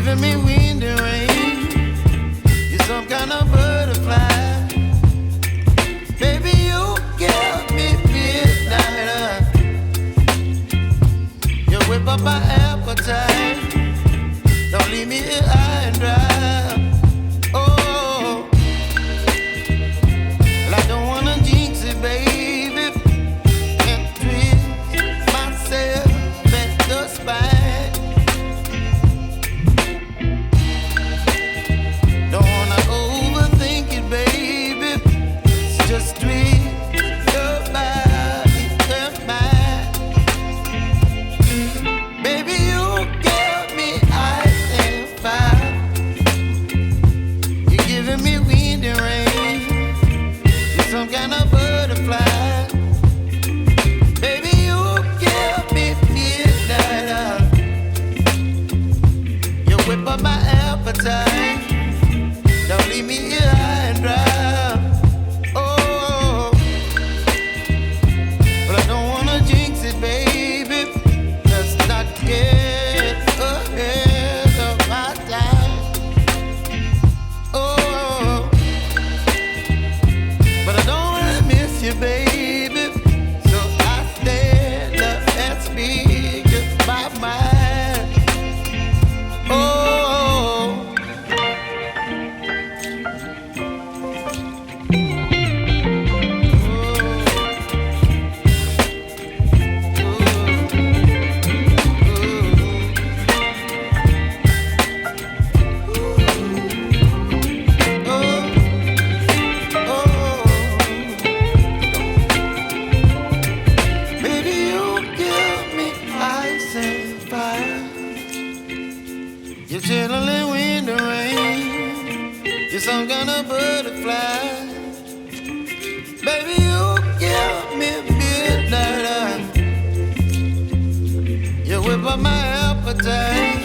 giving me wind and rain. You're some kind of butterfly. Baby, you give me midnight. You whip up my appetite. Don't leave me here high and dry. Oh, well, I don't wanna jinx it, baby, and twist myself at the spine. Don't wanna overthink it, baby. It's just twist your body and mine. Baby, you give me ice and fire. You're giving me wind and rain. You're some kind of butterfly. Baby, you give me midnight. You whip up my appetite. Don't leave me here high and dry. Oh, but I don't wanna jinx it, baby. Let's not get ahead of my time. Oh, but I don't wanna miss you, baby. So I stand up and speak my mind. Oh. Baby, you give me ice and fire. You're chilling wind and rain. You're some kind of butterfly. Baby, you give me midnight. You whip up my appetite.